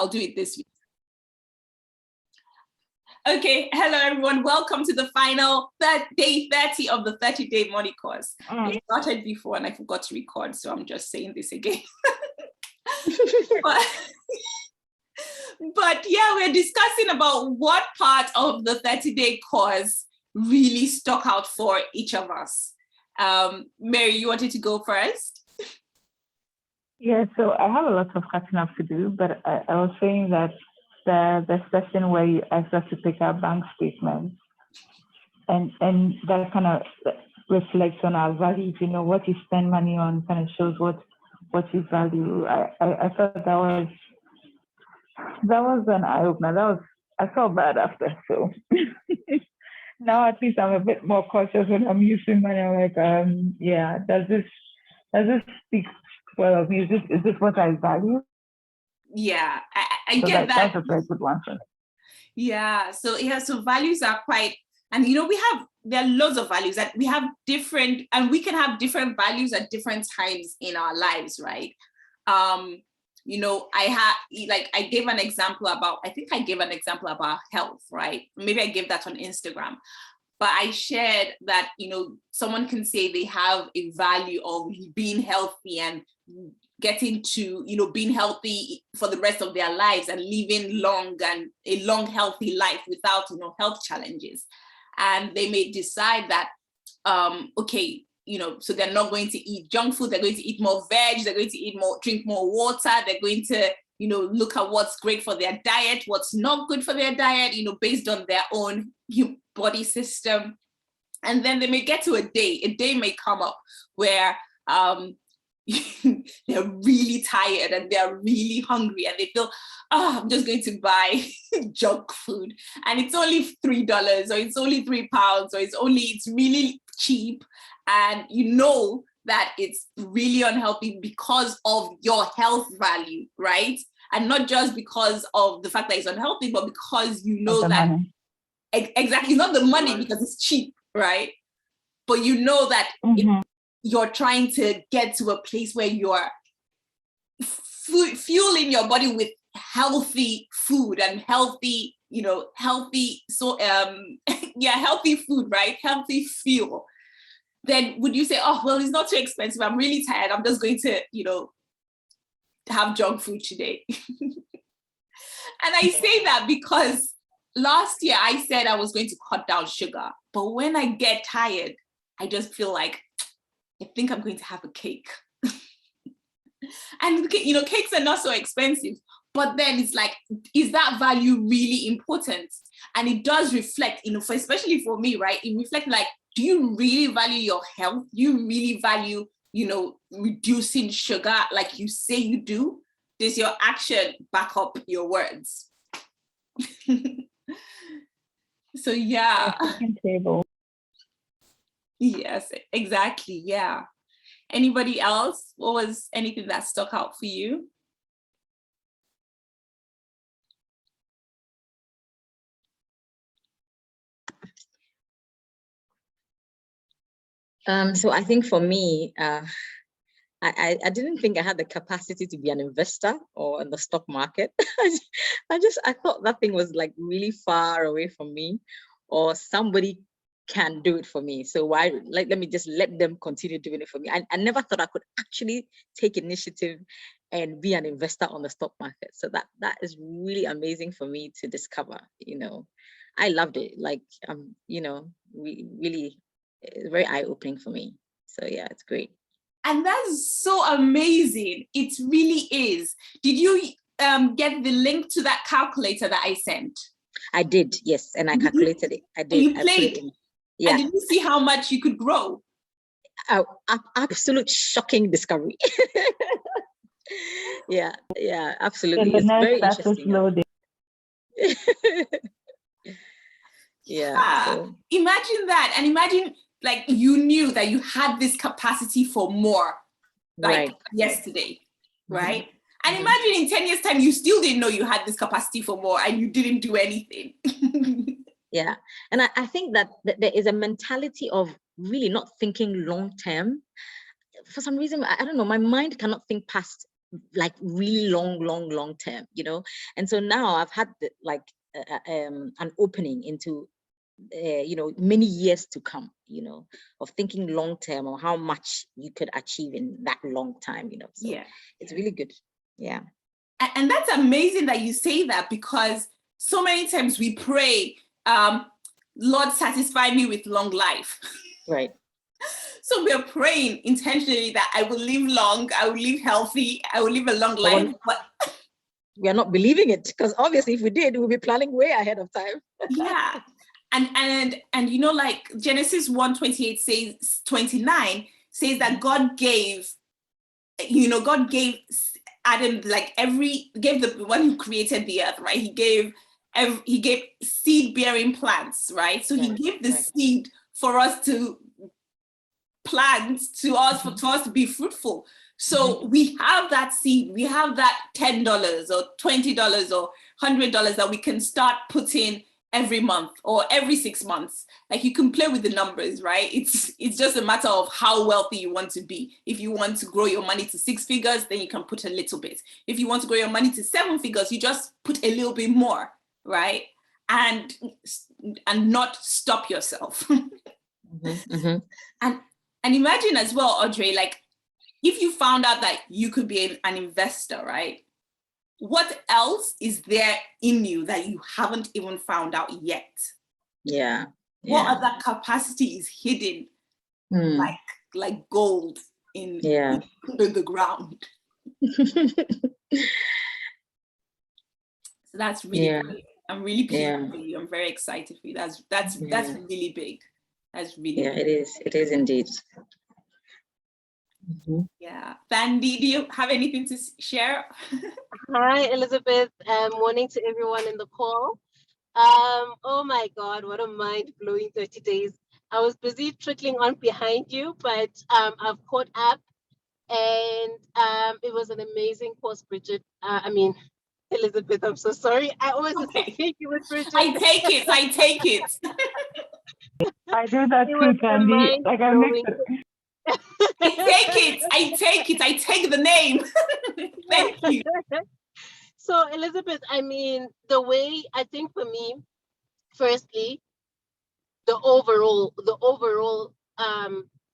I'll do it this week. Okay, hello everyone. Welcome to the final day 30 of the 30-day money course. I started before and I forgot to record, so I'm just saying this again. But yeah, we're discussing about what part of the 30-day course really stuck out for each of us. Mary, you wanted to go first? Yeah, so I have a lot of catching up to do, but I was saying that the session where you asked us to pick our bank statements and that kind of reflects on our values, you know, what you spend money on kind of shows what you value. I thought that was an eye opener. I felt bad after, so now at least I'm a bit more cautious when I'm using money. I'm like, yeah, does this speak well of me? Is this what I value? Yeah, I get that. That's a very good one for me. Yeah, so values are quite, and you know, there are loads of values that we have different, and we can have different values at different times in our lives, right? You know, I gave an example about, I think I gave an example about health, right? Maybe I gave that on Instagram, but I shared that, you know, someone can say they have a value of being healthy and getting to, you know, being healthy for the rest of their lives and living a long, healthy life without, you know, health challenges. And they may decide that, okay, you know, so they're not going to eat junk food, they're going to eat more veg, they're going to drink more water, they're going to, you know, look at what's great for their diet, what's not good for their diet, you know, based on their own body system. And then they may get to a day may come up where they're really tired and they're really hungry and they feel, oh, I'm just going to buy junk food and it's only $3 or it's only £3 or it's really cheap, and you know that it's really unhealthy because of your health value, right? And not just because of the fact that it's unhealthy, but because you know that exactly, not the money because it's cheap, right? But you know that you're trying to get to a place where you're fueling your body with healthy food and healthy, you know, healthy food, right? Healthy fuel. Then would you say, oh, well, it's not too expensive, I'm really tired, I'm just going to, you know, have junk food today? And I say that because last year I said I was going to cut down sugar, but when I get tired, I just feel like, I think I'm going to have a cake. And, you know, cakes are not so expensive, but then it's like, is that value really important? And it does reflect, you know, especially for me, right? It reflects like, do you really value your health? Do you really value, you know, reducing sugar like you say you do? Does your action back up your words? So yeah. Yes, exactly. Yeah. Anybody else? What was anything that stuck out for you? So I think for me, I didn't think I had the capacity to be an investor or in the stock market. I thought that thing was like really far away from me, or somebody can do it for me. So why, like, let me just let them continue doing it for me. I never thought I could actually take initiative and be an investor on the stock market. So that is really amazing for me to discover. You know, I loved it. Like, you know, really very eye-opening for me. So yeah, it's great. And that's so amazing. It really is. Did you get the link to that calculator that I sent? I did, yes. And I calculated it. I did. You played? Yeah. And did you see how much you could grow? Absolute shocking discovery. Yeah, absolutely. It's very interesting. Yeah. So. Imagine that. And imagine, like, you knew that you had this capacity for more, like yesterday, right? And imagine in 10 years' time, you still didn't know you had this capacity for more and you didn't do anything. Yeah. And I think that there is a mentality of really not thinking long term. For some reason, I don't know, my mind cannot think past like really long term, you know. And so now I've had an opening into you know, many years to come, you know, of thinking long term or how much you could achieve in that long time, you know. So Yeah, it's really good. Yeah. and that's amazing that you say that, because so many times we pray, Lord, satisfy me with long life. Right. So we're praying intentionally that I will live long, I will live healthy, I will live a long life. But we are not believing it, because obviously if we did, we'll be planning way ahead of time. yeah. And you know, like Genesis 1:28 says, 29 says that God gave, you know, God gave Adam, like gave the one who created the earth, right? He gave seed bearing plants, right? So he gave the seed for us to plant, to us, for us to be fruitful. So we have that seed, we have that $10 or $20 or $100 that we can start putting every month or every 6 months. Like, you can play with the numbers, right? It's just a matter of how wealthy you want to be. If you want to grow your money to 6 figures, then you can put a little bit. If you want to grow your money to 7 figures, you just put a little bit more, right? And not stop yourself. And imagine as well, Audrey, like, if you found out that you could be an investor, right? What else is there in you that you haven't even found out yet? Yeah. What other capacity is hidden, like gold in the ground? So that's really great. I'm really pleased for you. I'm very excited for you. That's really big. That's really big. It is. It is indeed. Yeah. Thandi, do you have anything to share? Hi, Elizabeth. Morning to everyone in the call. Oh my God, what a mind-blowing 30 days. I was busy trickling on behind you, but I've caught up, and it was an amazing course, Bridget. Elizabeth, I'm so sorry. I always associate you with Bridget. I take it. I do that too, Candy. Like, I mix it. I take the name. Thank you. So, Elizabeth, I mean, the way, I think for me, firstly, the overall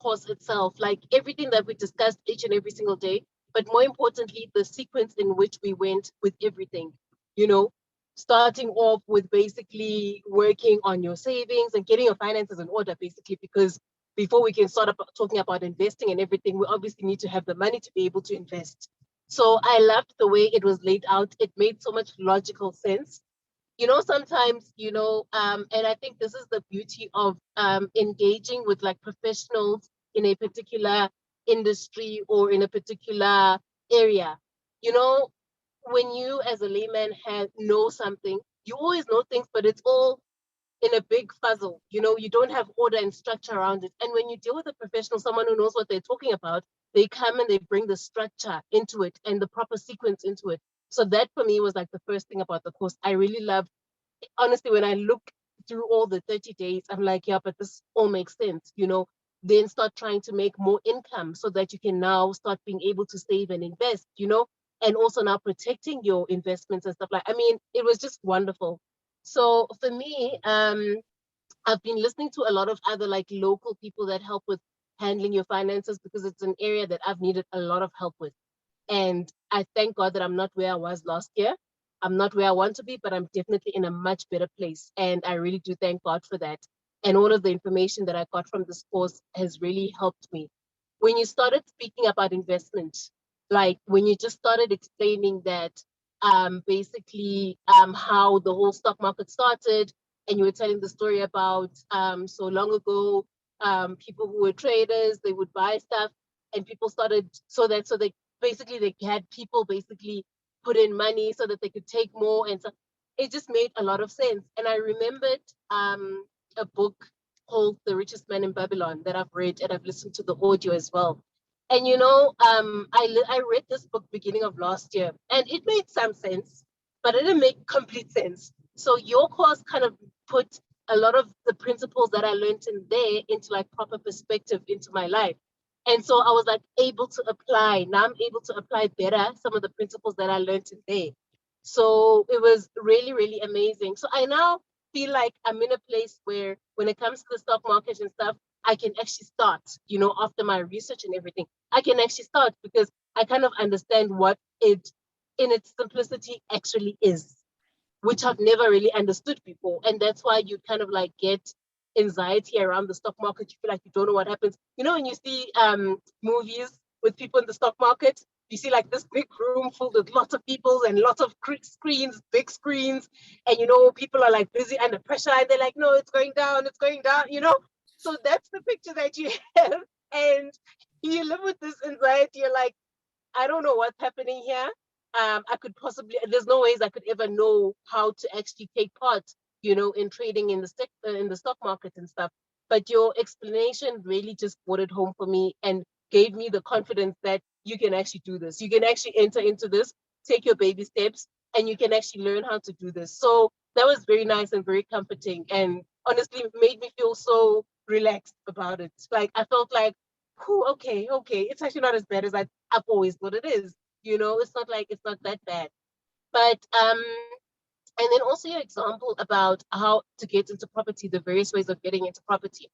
course itself, like everything that we discussed each and every single day, but more importantly, the sequence in which we went with everything, you know, starting off with basically working on your savings and getting your finances in order, basically, because before we can start talking about investing and everything, we obviously need to have the money to be able to invest. So I loved the way it was laid out. It made so much logical sense. You know, sometimes, you know, and I think this is the beauty of engaging with like professionals in a particular industry or in a particular area. You know, when you as a layman know something, you always know things, but it's all in a big puzzle. You know, you don't have order and structure around it. And when you deal with a professional, someone who knows what they're talking about, they come and they bring the structure into it and the proper sequence into it. So that for me was like the first thing about the course. I really loved, honestly, when I look through all the 30 days, I'm like, yeah, but this all makes sense, you know. Then start trying to make more income so that you can now start being able to save and invest, you know, and also now protecting your investments and stuff like, I mean, it was just wonderful. So for me, I've been listening to a lot of other like local people that help with handling your finances, because it's an area that I've needed a lot of help with. And I thank God that I'm not where I was last year. I'm not where I want to be, but I'm definitely in a much better place. And I really do thank God for that. And all of the information that I got from this course has really helped me. When you started speaking about investment, like when you just started explaining that basically how the whole stock market started, and you were telling the story about so long ago, people who were traders, they would buy stuff, and people started so they had people basically put in money so that they could take more, and so it just made a lot of sense. And I remembered a book called The Richest Man in Babylon that I've read, and I've listened to the audio as well. And you know, I read this book beginning of last year, and it made some sense, but it didn't make complete sense. So your course kind of put a lot of the principles that I learned in there into like proper perspective into my life. And so I was like able to apply. Now I'm able to apply better some of the principles that I learned today. So it was really, really amazing. So I now feel like I'm in a place where when it comes to the stock market and stuff, I can actually start, after my research and everything, I can actually start because I kind of understand what it in its simplicity actually is, which I've never really understood before. And that's why you kind of like get anxiety around the stock market. You feel like you don't know what happens. When you see movies with people in the stock market, you see like this big room filled with lots of people and lots of screens, big screens, and people are like busy under pressure and they're like, no, it's going down, So that's the picture that you have. And you live with this anxiety. You're like, I don't know what's happening here. There's no ways I could ever know how to actually take part, in trading in the stock market and stuff. But your explanation really just brought it home for me and gave me the confidence that you can actually do this. You can actually enter into this, take your baby steps, and you can actually learn how to do this. So that was very nice and very comforting, and honestly made me feel so relaxed about it. Like I felt like, okay, it's actually not as bad as I've always thought it is. It's not that bad. But and then also your example about how to get into property, the various ways of getting into property.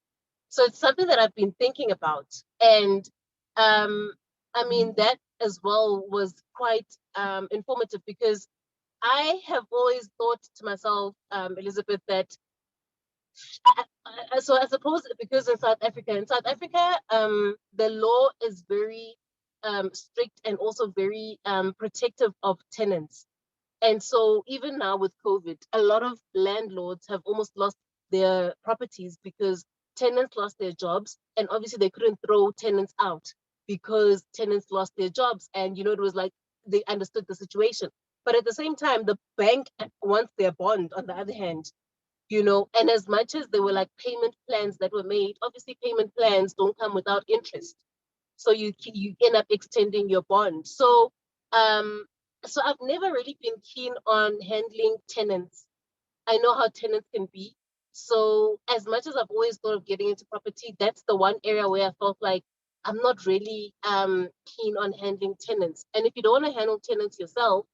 So it's something that I've been thinking about. And I mean, that as well was quite informative because I have always thought to myself, Elizabeth, that so I suppose because in South Africa, the law is very strict and also very protective of tenants. And so even now with COVID, a lot of landlords have almost lost their properties because tenants lost their jobs. And obviously they couldn't throw tenants out because tenants lost their jobs. And, it was like they understood the situation. But at the same time, the bank wants their bond on the other hand, and as much as there were like payment plans that were made, obviously payment plans don't come without interest. So you end up extending your bond. Um, so I've never really been keen on handling tenants. I know how tenants can be. So as much as I've always thought of getting into property, that's the one area where I felt like I'm not really keen on handling tenants. And if you don't want to handle tenants yourself,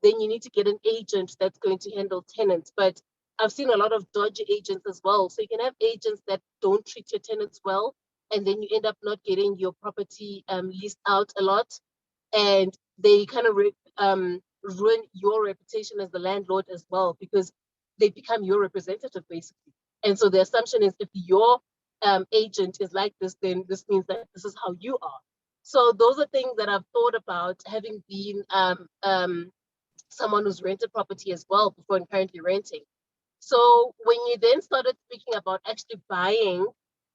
then you need to get an agent that's going to handle tenants. But I've seen a lot of dodgy agents as well. So you can have agents that don't treat your tenants well, and then you end up not getting your property leased out a lot, and they kind of ruin your reputation as the landlord as well because they become your representative basically. And so the assumption is if your agent is like this, then this means that this is how you are. So those are things that I've thought about, having been someone who's rented property as well before and currently renting. So when you then started speaking about actually buying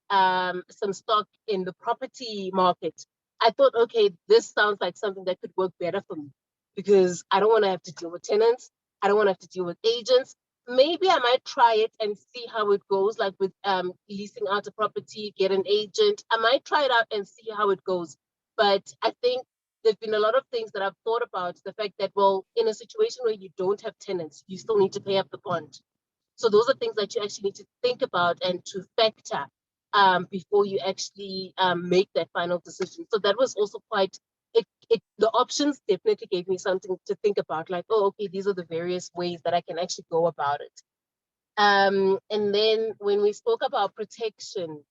some stock in the property market, I thought, okay, this sounds like something that could work better for me because I don't want to have to deal with tenants. I don't want to have to deal with agents. Maybe I might try it and see how it goes, like with leasing out a property, get an agent. I might try it out and see how it goes. But I think there've been a lot of things that I've thought about. The fact that, well, in a situation where you don't have tenants, you still need to pay up the bond. So those are things that you actually need to think about and to factor before you actually make that final decision. So that was also quite, the options definitely gave me something to think about, like, oh, okay, these are the various ways that I can actually go about it. And then when we spoke about protection,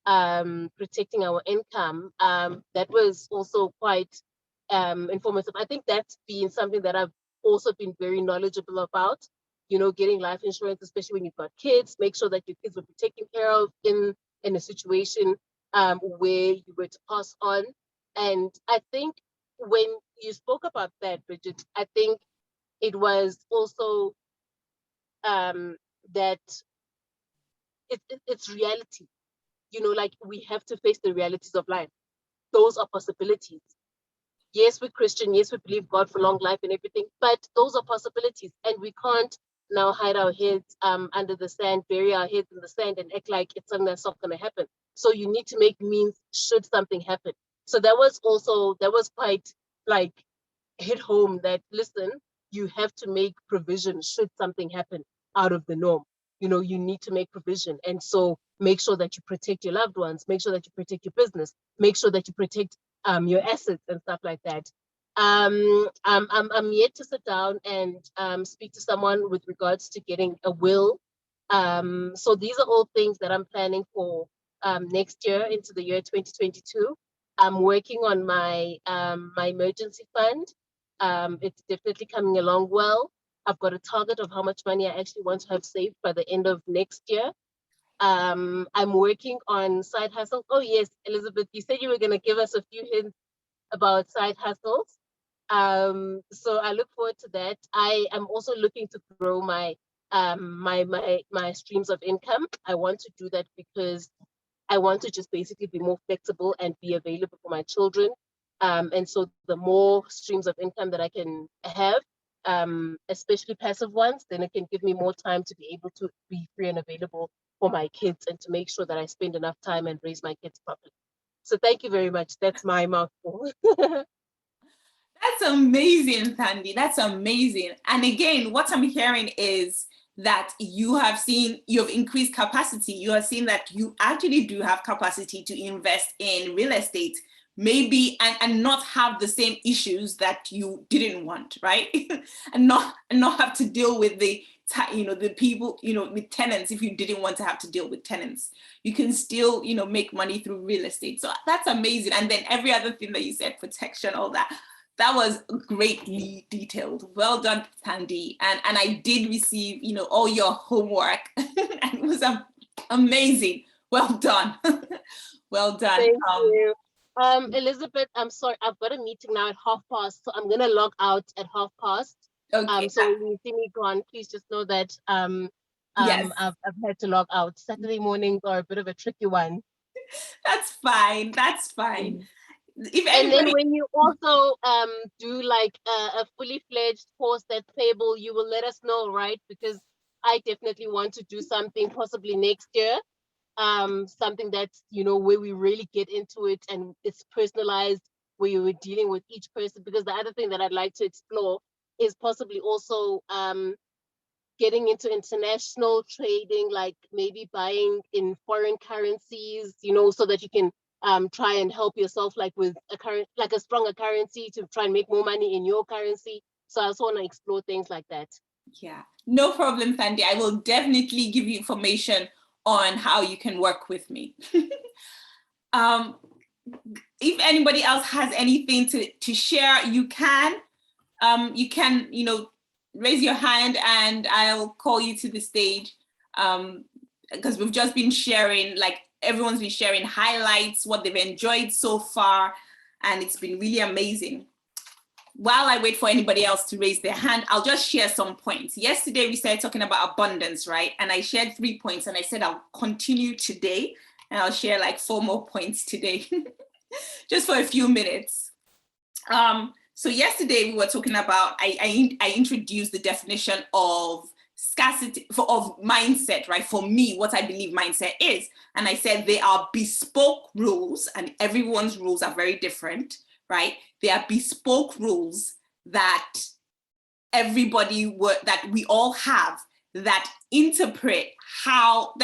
protecting our income, that was also quite informative. I think that's been something that I've also been very knowledgeable about, getting life insurance, especially when you've got kids, make sure that your kids were taken care of in a situation where you were to pass on. And I think when you spoke about that, Bridget, I think it was also that it's reality, like we have to face the realities of life. Those are possibilities. Yes, we're Christian. Yes, we believe God for long life and everything, but those are possibilities. And we can't now hide our heads under the sand, bury our heads in the sand and act like it's something that's not going to happen. So you need to make means should something happen. So that was quite like hit home that, listen, you have to make provision should something happen out of the norm. you need to make provision. And so make sure that you protect your loved ones, make sure that you protect your business, make sure that you protect your assets and stuff like that. I'm yet to sit down and speak to someone with regards to getting a will. So these are all things that I'm planning for next year into the year 2022. I'm working on my my emergency fund. It's definitely coming along well. I've got a target of how much money I actually want to have saved by the end of next year. I'm working on side hustle. Oh yes, Elizabeth, you said you were going to give us a few hints about side hustles. So I look forward to that. I am also looking to grow my my streams of income. I want to do that because I want to just basically be more flexible and be available for my children. And so the more streams of income that I can have, especially passive ones, then it can give me more time to be able to be free and available for my kids and to make sure that I spend enough time and raise my kids properly. So thank you very much. That's my mouthful. That's amazing, Thandi. That's amazing. And again, what I'm hearing is that you've increased capacity. You are seeing that you actually do have capacity to invest in real estate, maybe, and not have the same issues that you didn't want, right? and not have to deal with the people, with tenants. If you didn't want to have to deal with tenants, you can still, make money through real estate. So that's amazing. And then every other thing that you said, protection, all that. That was greatly detailed. Well done, Thandi. And I did receive, all your homework, and it was amazing. Well done. Well done. Thank you. Elizabeth, I'm sorry, I've got a meeting now at past, so I'm gonna log out at past. Okay. So when you see me gone, please just know that yes. I've had to log out. Saturday mornings are a bit of a tricky one. That's fine. That's fine. And then when you also do like a fully fledged course that's payable, you will let us know, right? Because I definitely want to do something possibly next year, something that's, where we really get into it and it's personalized, where you're dealing with each person. Because the other thing that I'd like to explore is possibly also getting into international trading, like maybe buying in foreign currencies, so that you can try and help yourself like with a stronger currency to try and make more money in your currency. So I also want to explore things like that. Yeah, no problem, Thandi. I will definitely give you information on how you can work with me. If anybody else has anything to share, you can raise your hand and I'll call you to the stage, because we've just been sharing, like everyone's been sharing highlights, what they've enjoyed so far, and it's been really amazing. While I wait for anybody else to raise their hand, I'll just share some points. Yesterday, we started talking about abundance, right? And I shared 3 points and I said I'll continue today and I'll share like 4 more points today, just for a few minutes. So yesterday we were talking about, I introduced the definition of scarcity, of mindset, right? For me, what I believe mindset is. And I said they are bespoke rules, and everyone's rules are very different, right? They are bespoke rules that that we all have, that interpret help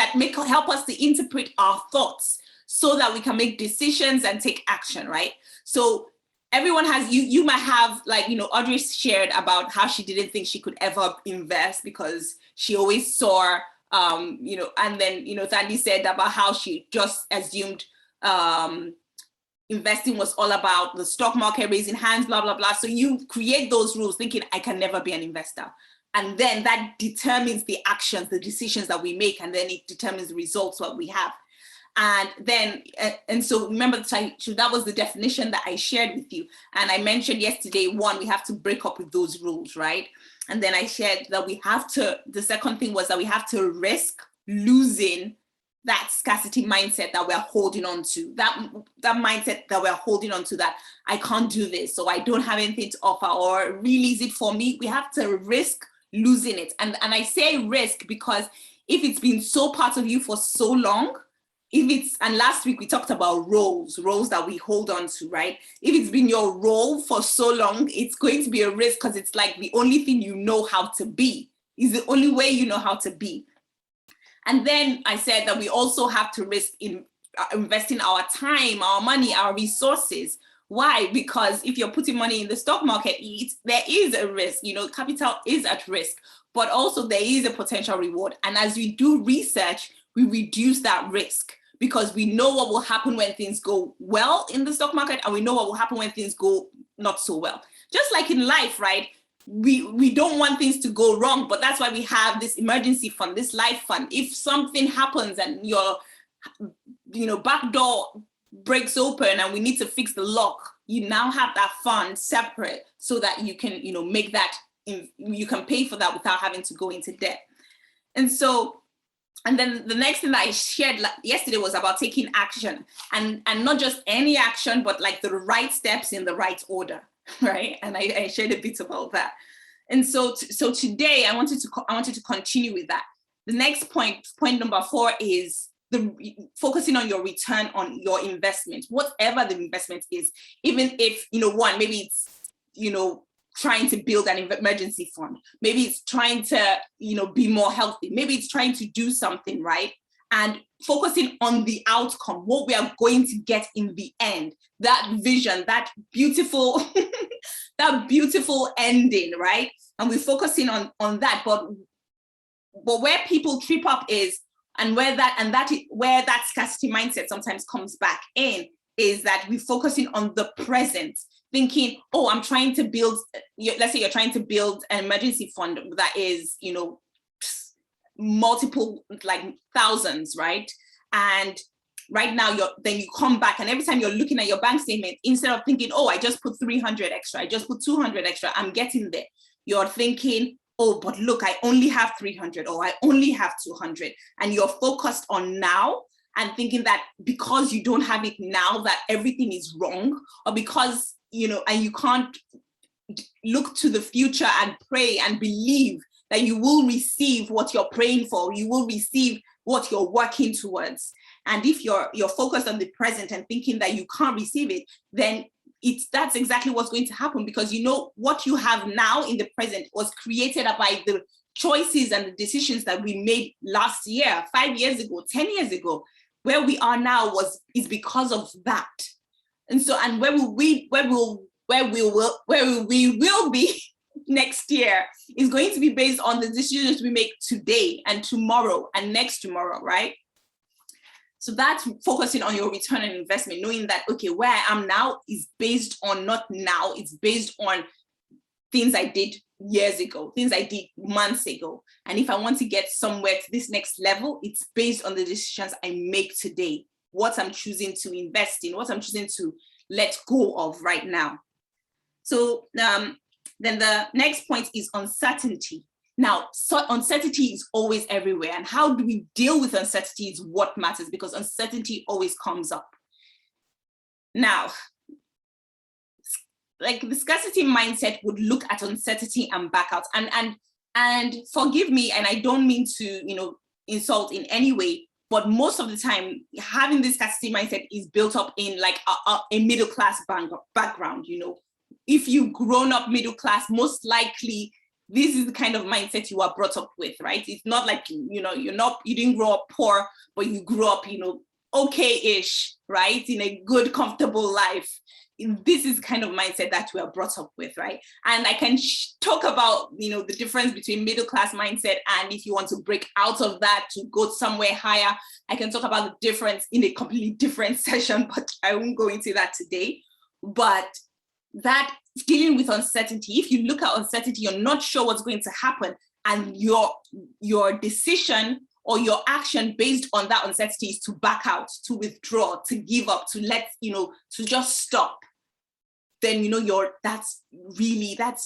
us to interpret our thoughts so that we can make decisions and take action, right? So everyone has, you might have, like, Audrey shared about how she didn't think she could ever invest because she always saw, and then, Thandi said about how she just assumed investing was all about the stock market, raising hands, blah, blah, blah. So you create those rules thinking, I can never be an investor. And then that determines the actions, the decisions that we make, and then it determines the results what we have. And then, and so remember, so that was the definition that I shared with you. And I mentioned yesterday, one, we have to break up with those rules, right? And then I shared that the second thing was that we have to risk losing that scarcity mindset that we're holding on to, that mindset that we're holding on to, that I can't do this, so I don't have anything to offer, or really is it for me? We have to risk losing it. And I say risk because if it's been so part of you for so long, and last week we talked about roles that we hold on to, right? If it's been your role for so long, it's going to be a risk because it's like the only thing you know how to be, is the only way you know how to be. And then I said that we also have to risk in investing our time, our money, our resources. Why? Because if you're putting money in the stock market, there is a risk, capital is at risk, but also there is a potential reward. And as we do research, we reduce that risk because we know what will happen when things go well in the stock market, and we know what will happen when things go not so well. Just like in life, right? We don't want things to go wrong, but that's why we have this emergency fund, this life fund. If something happens and your back door breaks open and we need to fix the lock, you now have that fund separate so that you can make that, you can pay for that without having to go into debt. And then the next thing that I shared yesterday was about taking action, and not just any action, but like the right steps in the right order, right? And I shared a bit about that. And so today I wanted to continue with that. The next point number 4 is focusing on your return on your investment, whatever the investment is, even if, maybe it's, trying to build an emergency fund. Maybe it's trying to, be more healthy. Maybe it's trying to do something, right? And focusing on the outcome, what we are going to get in the end, that vision, that beautiful, that beautiful ending, right? And we're focusing on that. But where people trip up is, and where that scarcity mindset sometimes comes back in, is that we're focusing on the present, thinking, oh, I'm trying to build, let's say you're trying to build an emergency fund that is, multiple, like thousands, right? And right now then you come back, and every time you're looking at your bank statement, instead of thinking, oh, I just put 300 extra, I just put 200 extra, I'm getting there, you're thinking, oh, but look, I only have 300, or I only have 200. And you're focused on now and thinking that because you don't have it now, that everything is wrong, or because, and you can't look to the future and pray and believe that you will receive what you're praying for, you will receive what you're working towards. And if you're focused on the present and thinking that you can't receive it, then that's exactly what's going to happen, because what you have now in the present was created by the choices and the decisions that we made last year, 5 years ago, 10 years ago. Where we are now is because of that. And so, and where we will be next year is going to be based on the decisions we make today and tomorrow and next tomorrow, right? So that's focusing on your return on investment, knowing that, okay, where I am now is based on not now, it's based on things I did years ago, things I did months ago. And if I want to get somewhere to this next level, it's based on the decisions I make today, what I'm choosing to invest in, what I'm choosing to let go of right now. So then the next point is uncertainty. Now, uncertainty is always everywhere, and how do we deal with uncertainty is what matters, because uncertainty always comes up. Now, like the scarcity mindset would look at uncertainty and back out. And forgive me, and I don't mean to, insult in any way, but most of the time, having this scarcity mindset is built up in like a middle class background. If you've grown up middle class, most likely this is the kind of mindset you are brought up with, right? It's not like, you didn't grow up poor, but you grew up, okay-ish, right? In a good, comfortable life. This is kind of mindset that we are brought up with, right? And I can talk about, the difference between middle class mindset and if you want to break out of that to go somewhere higher. I can talk about the difference in a completely different session, but I won't go into that today. But that dealing with uncertainty, if you look at uncertainty, you're not sure what's going to happen, and your decision or your action based on that uncertainty is to back out, to withdraw, to give up, to to just stop, then that's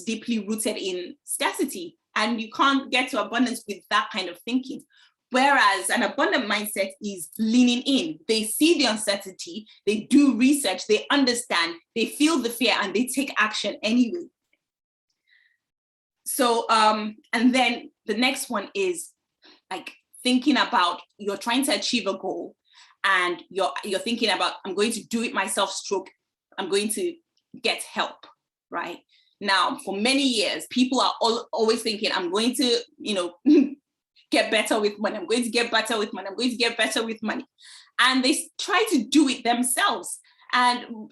deeply rooted in scarcity, and you can't get to abundance with that kind of thinking. Whereas an abundant mindset is leaning in. They see the uncertainty, they do research, they understand, they feel the fear, and they take action anyway. So, and then the next one is like thinking about, you're trying to achieve a goal, and you're thinking about, I'm going to do it myself, stroke, I'm going to get help, right? Now, for many years, people are always thinking, I'm going to, get better with money. I'm going to get better with money. I'm going to get better with money. And they try to do it themselves. And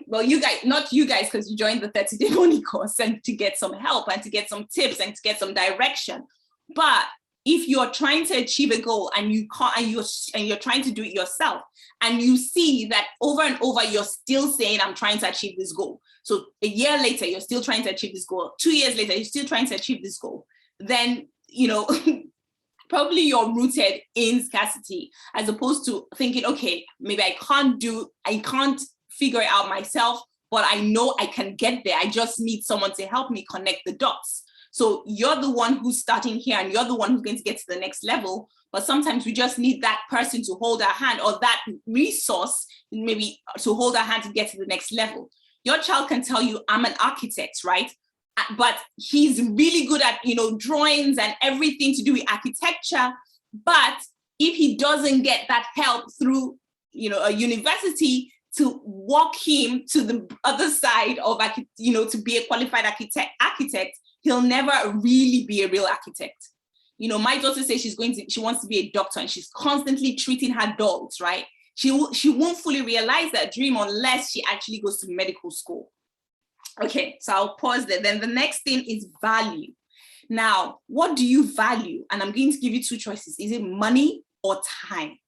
well, you guys, not you guys, because you joined the 30-day money course and to get some help and to get some tips and to get some direction. But if you're trying to achieve a goal and you can't, and you're trying to do it yourself, and you see that over and over, you're still saying, I'm trying to achieve this goal. So a year later, you're still trying to achieve this goal. 2 years later, you're still trying to achieve this goal. Then, probably you're rooted in scarcity, as opposed to thinking, okay, maybe I can't figure it out myself, but I know I can get there. I just need someone to help me connect the dots. So you're the one who's starting here and you're the one who's going to get to the next level. But sometimes we just need that person to hold our hand, or that resource maybe to hold our hand to get to the next level. Your child can tell you, I'm an architect, right? But he's really good at, drawings and everything to do with architecture. But if he doesn't get that help through, a university to walk him to the other side of, to be a qualified architect, he'll never really be a real architect. My daughter says she wants to be a doctor, and she's constantly treating her dolls, right? She won't fully realize that dream unless she actually goes to medical school. Okay, so I'll pause there. Then the next thing is value. Now, what do you value? And I'm going to give you two choices. Is it money or time?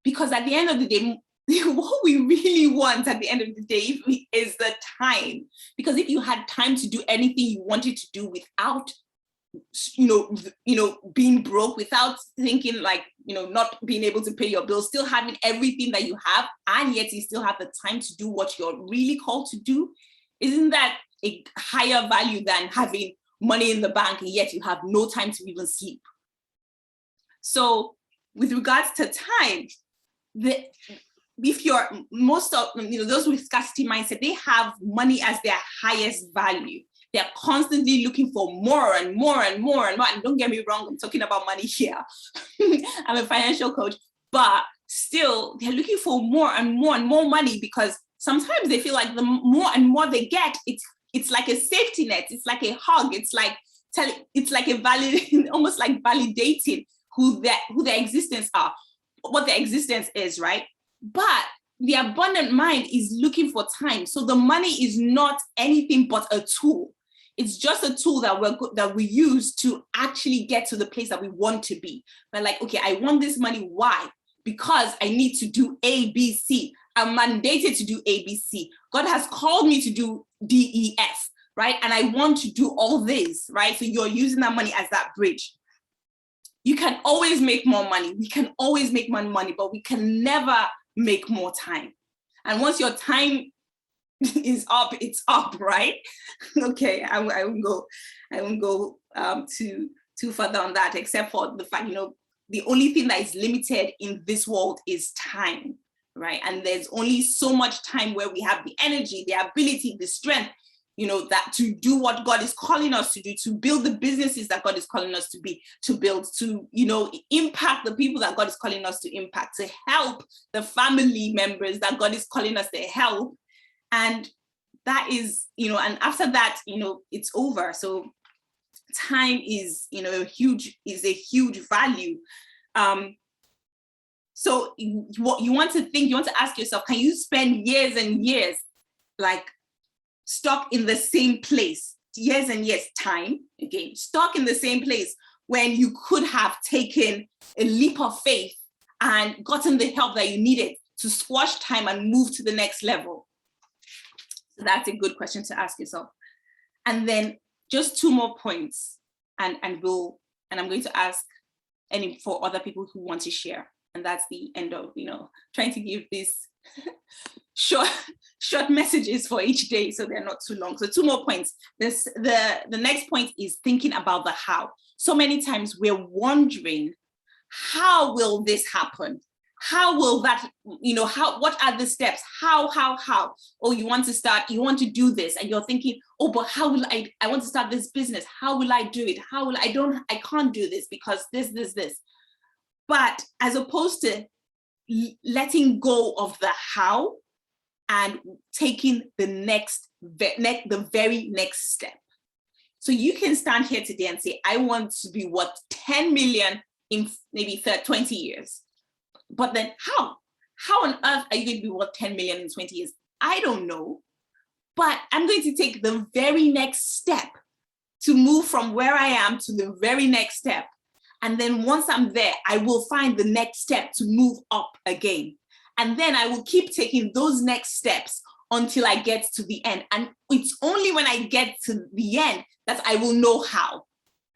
Because at the end of the day, what we really want at the end of the day is the time. Because if you had time to do anything you wanted to do without, being broke, without thinking like, not being able to pay your bills, still having everything that you have, and yet you still have the time to do what you're really called to do, isn't that a higher value than having money in the bank and yet you have no time to even sleep? So with regards to time, if you're most of those with scarcity mindset, they have money as their highest value. They're constantly looking for more and more and more and more. And don't get me wrong, I'm talking about money here. I'm a financial coach, but still they're looking for more and more and more money, because sometimes they feel like the more and more they get, it's like a safety net. It's like a hug. It's like almost like validating who their existence are, what their existence is, right? But the abundant mind is looking for time. So the money is not anything but a tool. It's just a tool that we use to actually get to the place that we want to be. We're like, okay, I want this money. Why? Because I need to do A, B, C. I'm mandated to do A, B, C. God has called me to do D, E, F, right? And I want to do all this, right? So you're using that money as that bridge. You can always make more money. We can always make more money, but we can never make more time. And once your time is up, it's up, right? Okay, I won't go too further on that, except for the fact, the only thing that is limited in this world is time, right? And there's only so much time where we have the energy, the ability, the strength, that to do what God is calling us to do, to build the businesses that God is calling us to build, to, impact the people that God is calling us to impact, to help the family members that God is calling us to help. And that is, and after that, it's over. So time is, a huge value. So what you want to ask yourself, can you spend years and years like stuck in the same place, years and years, time, again, stuck in the same place, when you could have taken a leap of faith and gotten the help that you needed to squash time and move to the next level? So that's a good question to ask yourself. And then just two more points, and I'm going to ask for other people who want to share. And that's the end of, trying to give this short messages for each day, so they're not too long. So two more points. The next point is thinking about the how. So many times we're wondering, how will this happen? How will that, what are the steps? How? Oh, you want to do this, and you're thinking, oh, but how will I want to start this business. How will I do it? I can't do this because this. But as opposed to letting go of the how and taking the very next step. So you can stand here today and say, I want to be worth 10 million in maybe 20 years. But then how on earth are you going to be worth 10 million in 20 years? I don't know, but I'm going to take the very next step to move from where I am to the very next step. And then once I'm there, I will find the next step to move up again. And then I will keep taking those next steps until I get to the end. And it's only when I get to the end that I will know how.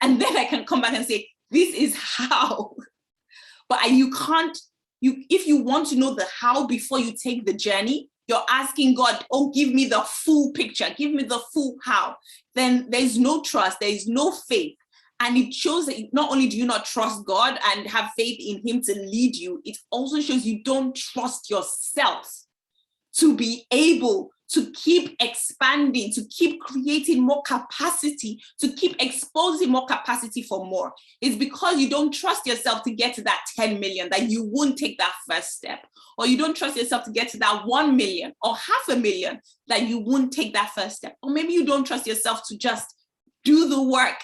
And then I can come back and say, this is how. But if you want to know the how before you take the journey, you're asking God, oh, give me the full picture, give me the full how. Then there's no trust, there is no faith. And it shows that not only do you not trust God and have faith in him to lead you, it also shows you don't trust yourself to be able to keep expanding, to keep creating more capacity, to keep exposing more capacity for more. It's because you don't trust yourself to get to that 10 million that you won't take that first step. Or you don't trust yourself to get to that 1 million or 500,000 that you won't take that first step. Or maybe you don't trust yourself to just do the work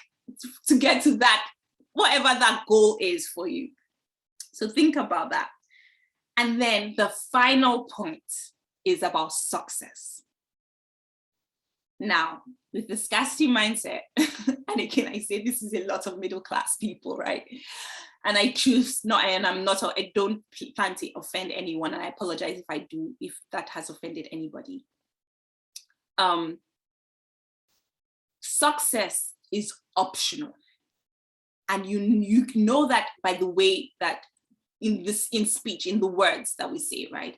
to get to that, whatever that goal is for you. So think about that. And then the final point is about success. Now, with the scarcity mindset, and again, I say this is a lot of middle class people, right? And I choose not, and I don't plan to offend anyone, and I apologize if I do, if that has offended anybody. Success is optional. And you know that by the way that in speech, in the words that we say, right?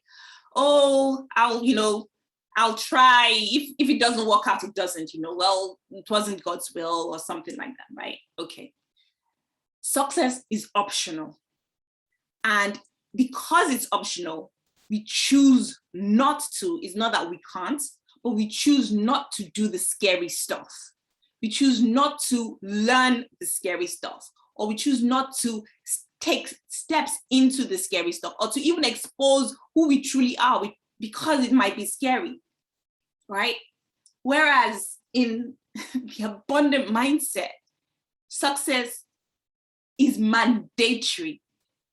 Oh, I'll try. If it doesn't work out, it doesn't, well, it wasn't God's will or something like that, right? Okay. Success is optional. And because it's optional, we choose not to. It's not that we can't, but we choose not to do the scary stuff. We choose not to learn the scary stuff, or we choose not to take steps into the scary stuff, or to even expose who we truly are because it might be scary, right? Whereas in the abundant mindset, success is mandatory.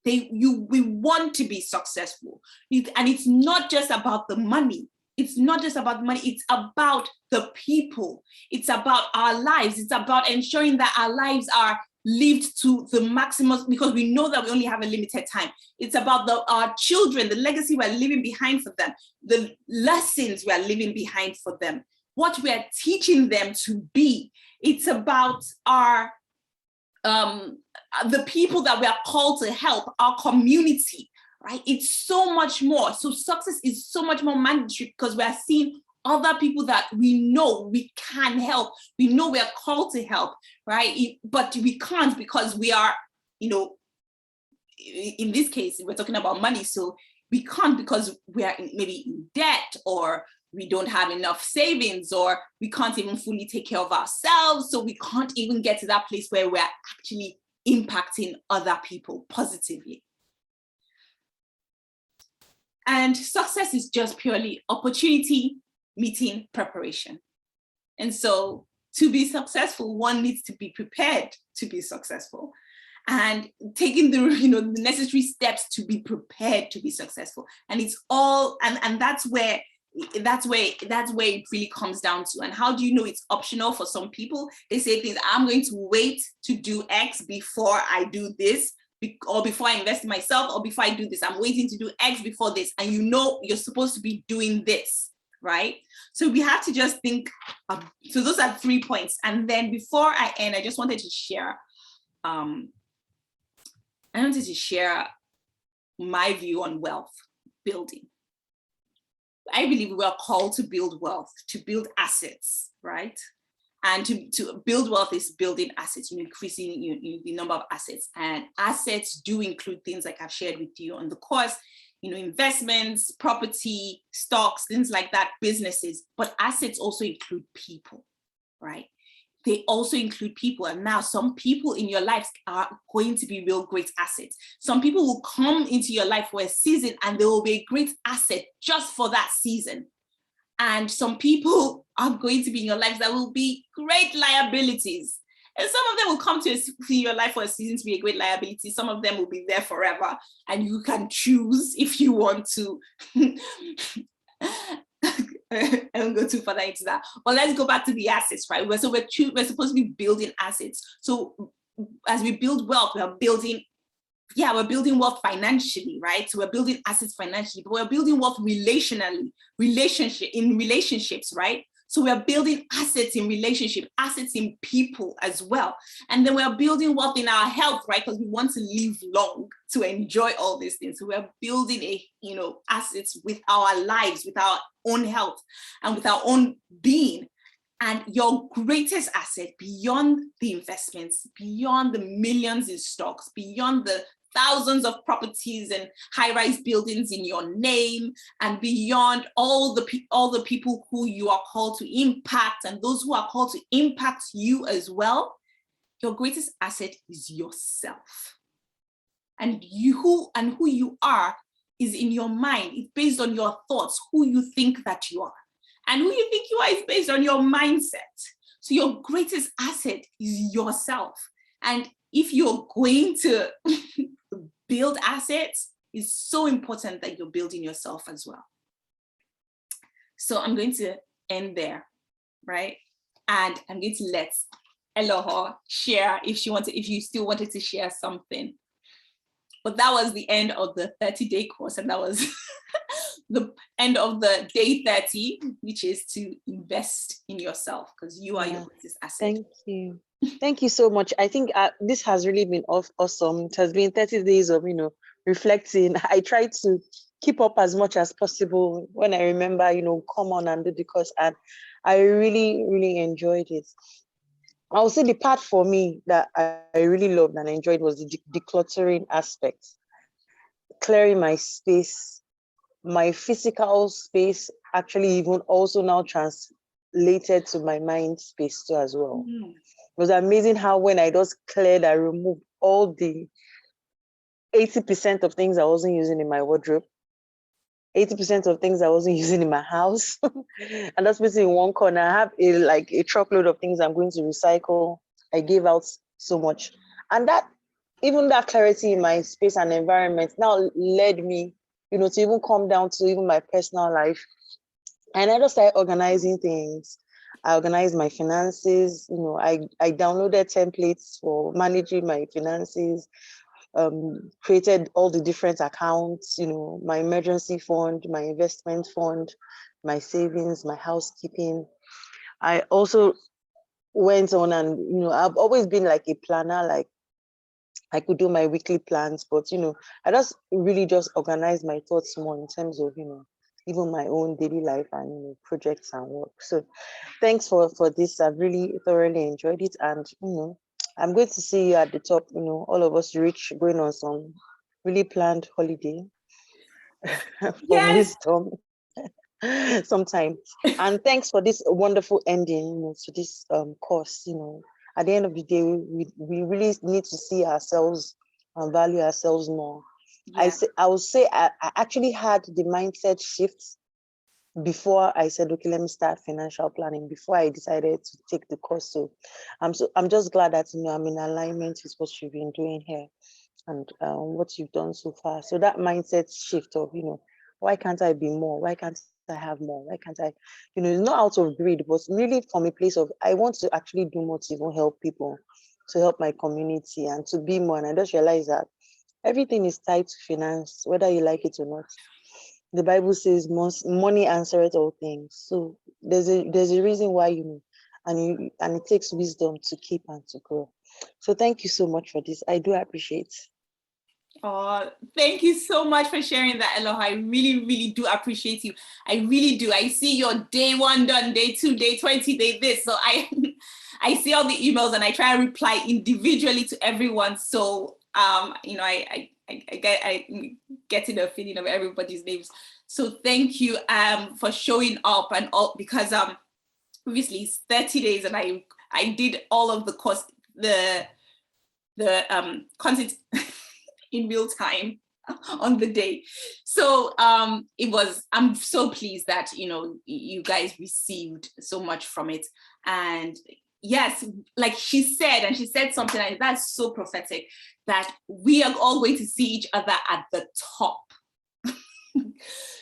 We want to be successful. And it's not just about the money. It's not just about money, it's about the people. It's about our lives. It's about ensuring that our lives are lived to the maximum, because we know that we only have a limited time. It's about our children, the legacy we're leaving behind for them, the lessons we're leaving behind for them, what we're teaching them to be. It's about our the people that we are called to help, our community. Right? It's so much more. So success is so much more mandatory because we are seeing other people that we know we can help. We know we are called to help, right? But we can't because we are, in this case, we're talking about money. So we can't because we are maybe in debt, or we don't have enough savings, or we can't even fully take care of ourselves. So we can't even get to that place where we're actually impacting other people positively. And success is just purely opportunity meeting preparation. And so to be successful, one needs to be prepared to be successful and taking the necessary steps to be prepared to be successful. And it's all, and that's where it really comes down to. And how do you know it's optional? For some people, they say things, I'm going to wait to do X before I do this, or before I invest in myself, or before I do this, I'm waiting to do X before this. And you're supposed to be doing this, right? So we have to just think, so those are 3 points. And then before I end, I just wanted to share, my view on wealth building. I believe we are called to build wealth, to build assets, right? And to build wealth is building assets, increasing the number of assets. And assets do include things like I've shared with you on the course, investments, property, stocks, things like that, businesses. But assets also include people, right? They also include people. And now some people in your life are going to be real great assets. Some people will come into your life for a season and they will be a great asset just for that season. And some people are going to be in your life that will be great liabilities. And some of them will come to your life for a season to be a great liability. Some of them will be there forever, and you can choose if you want to. I don't go too far into that. But let's go back to the assets, right? We're supposed to be building assets. So as we build wealth, we're building wealth financially, right? So we're building assets financially, but we're building wealth relationally, relationships, right? So we're building assets in relationship, assets in people as well. And then we're building wealth in our health, right? Because we want to live long to enjoy all these things. So we're building assets with our lives, with our own health and with our own being. And your greatest asset beyond the investments, beyond the millions in stocks, beyond the thousands of properties and high-rise buildings in your name, and beyond all the people who you are called to impact and those who are called to impact you as well, your greatest asset is yourself. And who you are is in your mind. It's based on your thoughts, who you think that you are. And who you think you are is based on your mindset. So your greatest asset is yourself. And if you're going to build assets, it's so important that you're building yourself as well. So I'm going to end there, right? And I'm going to let Eloho share if you still wanted to share something. But that was the end of the 30-day course, and that was the end of the day 30, which is to invest in yourself, because you are your greatest asset. Thank you. Thank you so much. I think this has really been awesome. It has been 30 days of, reflecting. I try to keep up as much as possible when I remember, come on and do the course. And I really, really enjoyed it. I would say the part for me that I really loved and enjoyed was the decluttering aspect. Clearing my space, my physical space actually even also now translated to my mind space too as well. Mm-hmm. It was amazing how when I just cleared, I removed all the 80% of things I wasn't using in my wardrobe, 80% of things I wasn't using in my house, and that's basically in one corner. I have a truckload of things I'm going to recycle. I gave out so much. And that clarity in my space and environment now led me, to even come down to even my personal life. And I just started organizing things. I organized my finances. I downloaded templates for managing my finances, created all the different accounts, my emergency fund, my investment fund, my savings, my housekeeping. I also went on and, I've always been like a planner, like I could do my weekly plans, but, I just really just organized my thoughts more in terms of, even my own daily life and projects and work. So thanks for this. I've really thoroughly enjoyed it. And, I'm going to see you at the top, all of us going on some really planned holiday for wisdom sometime. And thanks for this wonderful ending, to this course. At the end of the day, we really need to see ourselves and value ourselves more. Yeah. I would say I actually had the mindset shift before I said, okay, let me start financial planning, before I decided to take the course. So I'm just glad that I'm in alignment with what you've been doing here and what you've done so far. So that mindset shift of, why can't I be more? Why can't I have more? Why can't I, it's not out of greed, but really from a place of, I want to actually do more to even help people, to help my community and to be more. And I just realized that everything is tied to finance, whether you like it or not. The Bible says money answereth all things. So there's a reason why and it takes wisdom to keep and to grow. So thank you so much for this. I do appreciate. Oh, thank you so much for sharing that, Eloho. I really, really do appreciate you. I really do. I see your day 1 done, day 2, day 20, day this. So I see all the emails and I try and reply individually to everyone. So I getting a feeling of everybody's names. So thank you for showing up and all, because obviously it's 30 days and I did all of the course, the content in real time on the day. So I'm so pleased that you guys received so much from it. And yes, like she said, and she said something like that's so prophetic, that we are all going to see each other at the top.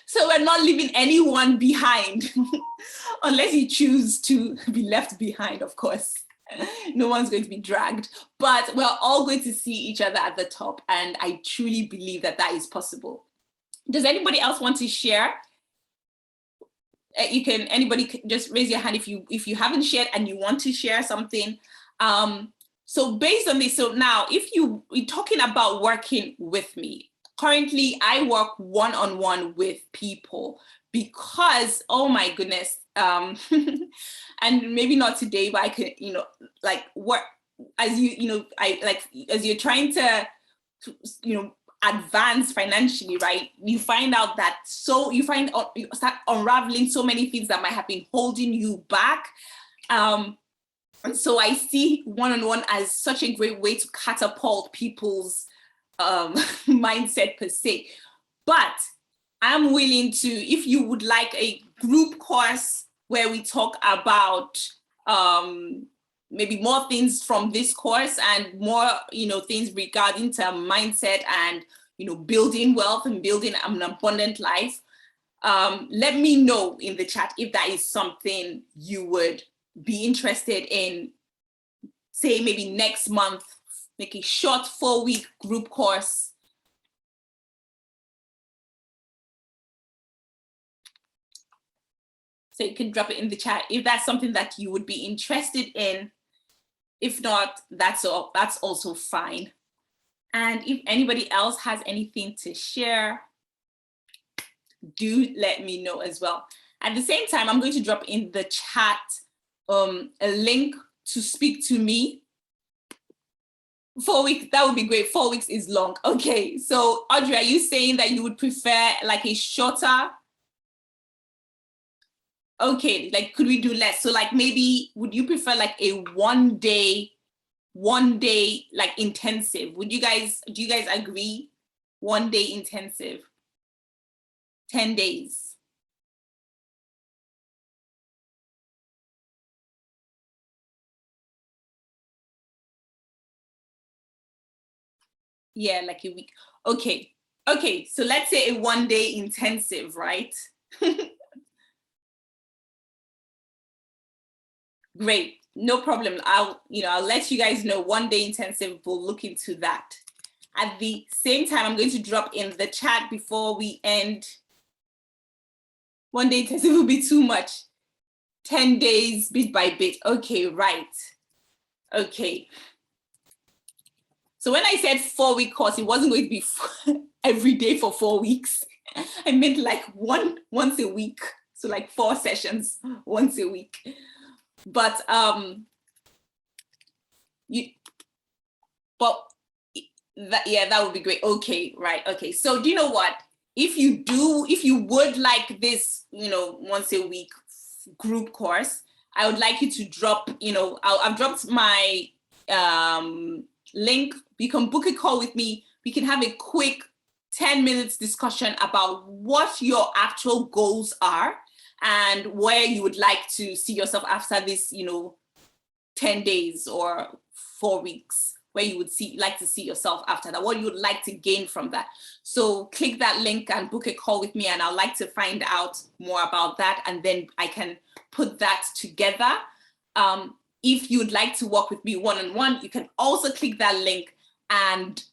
So we're not leaving anyone behind, unless you choose to be left behind, of course. No one's going to be dragged, but we're all going to see each other at the top. And I truly believe that that is possible. Does anybody else want to share? Anybody can just raise your hand if you haven't shared and you want to share something. So based on this, so now if you're talking about working with me, currently I work one-on-one with people because, oh my goodness, and maybe not today, but I could, like work as as you're trying to, advance financially, right? You find out that, you start unraveling so many things that might have been holding you back. And so I see one-on-one as such a great way to catapult people's mindset per se. But I'm willing to, if you would like a group course where we talk about maybe more things from this course and more, things regarding to mindset and, building wealth and building an abundant life, let me know in the chat if that is something you would be interested in, say maybe next month, like a short 4-week group course. So you can drop it in the chat if that's something that you would be interested in. If not, that's also fine. And if anybody else has anything to share, do let me know as well. At the same time, I'm going to drop in the chat a link to speak to me. 4 weeks, that would be great. 4 weeks is long. Okay, so Audrey, are you saying that you would prefer like a shorter? Okay, like could we do less? So like maybe, would you prefer like a one day like intensive? Do you guys agree? 1 day intensive, 10 days. Yeah, like a week. Okay, so let's say a 1 day intensive, right? Great, no problem. I'll let you guys know. 1 day intensive, we'll look into that. At the same time, I'm going to drop in the chat before we end. 1 day intensive will be too much. 10 days, bit by bit. Okay, right. Okay. So when I said 4-week course, it wasn't going to be every day for 4 weeks. I meant like once a week. So like 4 sessions once a week. But that would be great. Okay, right. Okay. So do you know what? If you would like this, once a week group course, I would like you to drop, I've dropped my link. You can book a call with me. We can have a quick 10 minutes discussion about what your actual goals are and where you would like to see yourself after this, 10 days or 4 weeks, where you would like to see yourself after that, what you would like to gain from that. So click that link and book a call with me, and I'd like to find out more about that, and then I can put that together. If you'd like to work with me one-on-one, you can also click that link and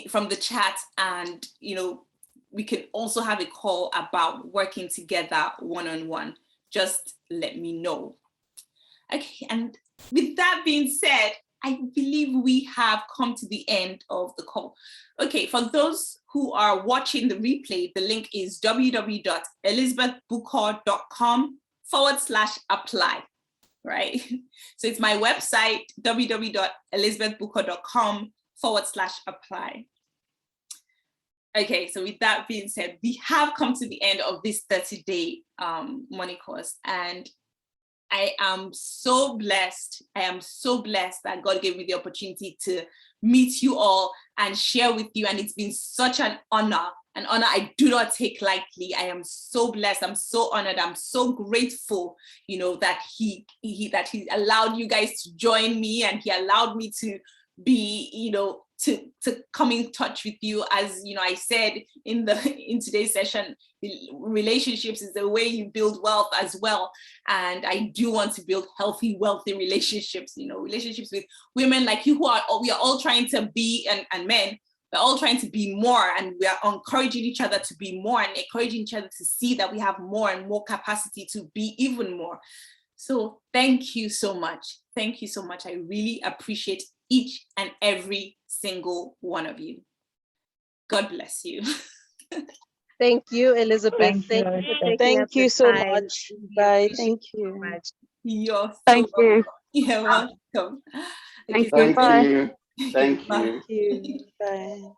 from the chat, and we can also have a call about working together one-on-one. Just let me know. Okay, and with that being said, I believe we have come to the end of the call. Okay, for those who are watching the replay, the link is www.elizabethbooker.com/apply, right? So it's my website, www.elizabethbooker.com/apply. Okay, so with that being said, we have come to the end of this 30-day money course, and I am so blessed. I am so blessed that God gave me the opportunity to meet you all and share with you. And it's been such an honor I do not take lightly. I am so blessed. I'm so honored. I'm so grateful, that he allowed you guys to join me, and he allowed me to be, to come in touch with you. As I said in today's session, relationships is the way you build wealth as well. And I do want to build healthy, wealthy relationships, relationships with women like you we are all trying to be, and men, we're all trying to be more, and we are encouraging each other to be more, and encouraging each other to see that we have more and more capacity to be even more. So thank you so much. Thank you so much. I really appreciate each and every single one of you. God bless you. Thank you, Elizabeth. Thank you. for taking Thank up you the so time. much. We Bye. appreciate Thank it so you. much. You're Thank you. You're welcome. Thank so you. Bye. Thank you. Bye. Thank you. Bye.